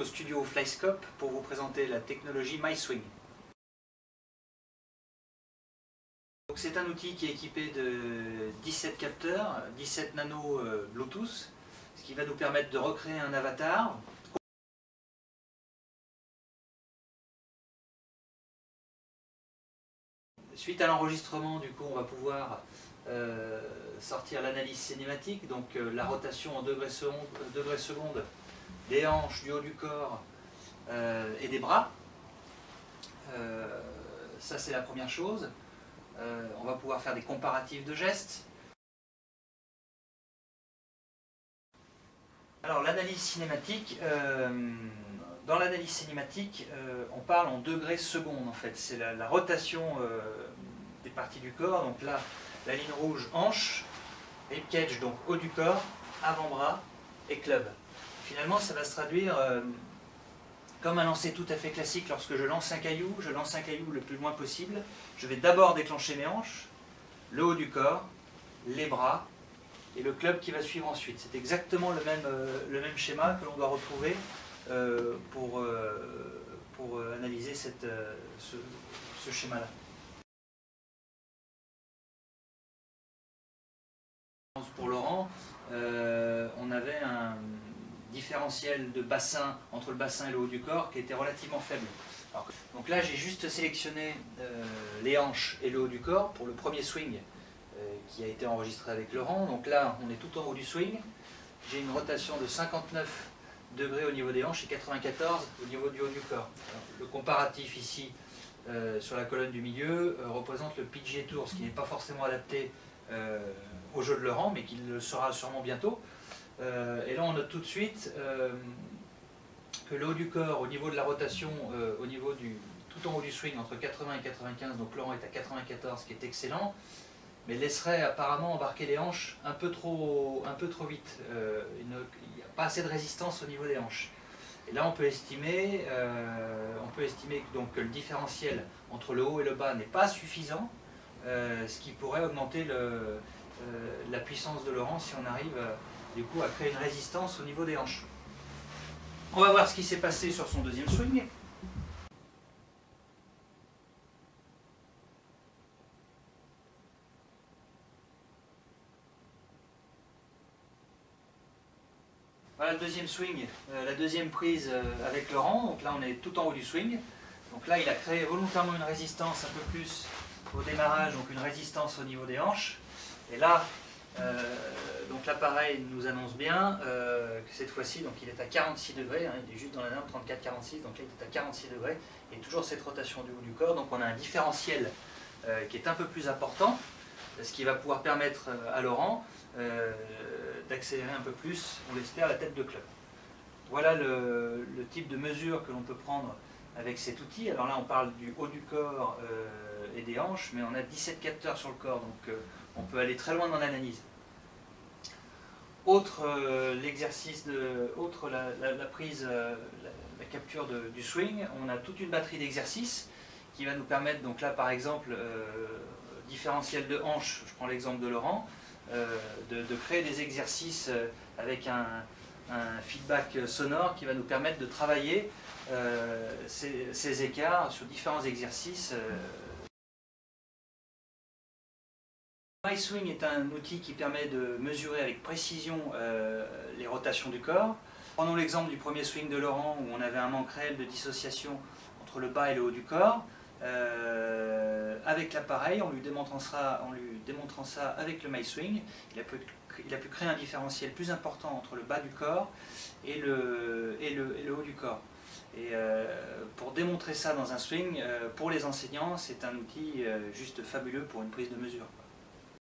au studio Flyscope pour vous présenter la technologie MySwing. C'est un outil qui est équipé de 17 capteurs, 17 nano Bluetooth, ce qui va nous permettre de recréer un avatar. Suite à l'enregistrement, du coup, on va pouvoir sortir l'analyse cinématique, donc la rotation en degrés secondes des hanches, du haut du corps et des bras. Ça, c'est la première chose. On va pouvoir faire des comparatifs de gestes. Alors, l'analyse cinématique, dans l'analyse cinématique, on parle en degrés secondes en fait. C'est la rotation des parties du corps. Donc là, la ligne rouge, hanche, ribcage, donc haut du corps, avant-bras et club. Finalement, ça va se traduire comme un lancer tout à fait classique. Lorsque je lance un caillou le plus loin possible. Je vais d'abord déclencher mes hanches, le haut du corps, les bras et le club qui va suivre ensuite. C'est exactement le même schéma que l'on doit retrouver pour analyser ce schéma-là. Pour Laurent, on avait un différentiel de bassin entre le bassin et le haut du corps qui était relativement faible. Alors, donc là, j'ai juste sélectionné les hanches et le haut du corps pour le premier swing qui a été enregistré avec Laurent. Donc là, on est tout en haut du swing. J'ai une rotation de 59 degrés au niveau des hanches et 94 au niveau du haut du corps. Alors, le comparatif ici sur la colonne du milieu représente le PGA Tour, ce qui n'est pas forcément adapté au jeu de Laurent, mais qui le sera sûrement bientôt. Et là, on note tout de suite que le haut du corps, au niveau de la rotation, au niveau tout en haut du swing, entre 80 et 95, donc Laurent est à 94, ce qui est excellent, mais laisserait apparemment embarquer les hanches un peu trop vite. Il n'y a pas assez de résistance au niveau des hanches. Et là, on peut estimer donc, que le différentiel entre le haut et le bas n'est pas suffisant, ce qui pourrait augmenter la puissance de Laurent si on arrive du coup à créer une résistance au niveau des hanches. On va voir ce qui s'est passé sur son deuxième swing. Voilà le deuxième swing, la deuxième prise avec Laurent. Donc là on est tout en haut du swing. Donc là il a créé volontairement une résistance un peu plus au démarrage, donc une résistance au niveau des hanches. Et là, donc l'appareil nous annonce bien que cette fois-ci, donc il est à 46 degrés, hein, il est juste dans la norme 34-46, donc là il est à 46 degrés, et toujours cette rotation du haut du corps, donc on a un différentiel qui est un peu plus important, ce qui va pouvoir permettre à Laurent d'accélérer un peu plus, on l'espère, la tête de club. Voilà le type de mesure que l'on peut prendre avec cet outil. Alors là on parle du haut du corps et des hanches, mais on a 17 capteurs sur le corps, donc on peut aller très loin dans l'analyse. Autre l'exercice, la prise, la capture du swing, on a toute une batterie d'exercices qui va nous permettre, donc là par exemple, différentiel de hanche, je prends l'exemple de Laurent, de créer des exercices avec un feedback sonore qui va nous permettre de travailler ces écarts sur différents exercices. MySwing est un outil qui permet de mesurer avec précision les rotations du corps. Prenons l'exemple du premier swing de Laurent où on avait un manque réel de dissociation entre le bas et le haut du corps. Avec l'appareil, en lui démontrant ça avec le MySwing, il a pu créer un différentiel plus important entre le bas du corps et le haut du corps. Et pour démontrer ça dans un swing, pour les enseignants, c'est un outil juste fabuleux pour une prise de mesure.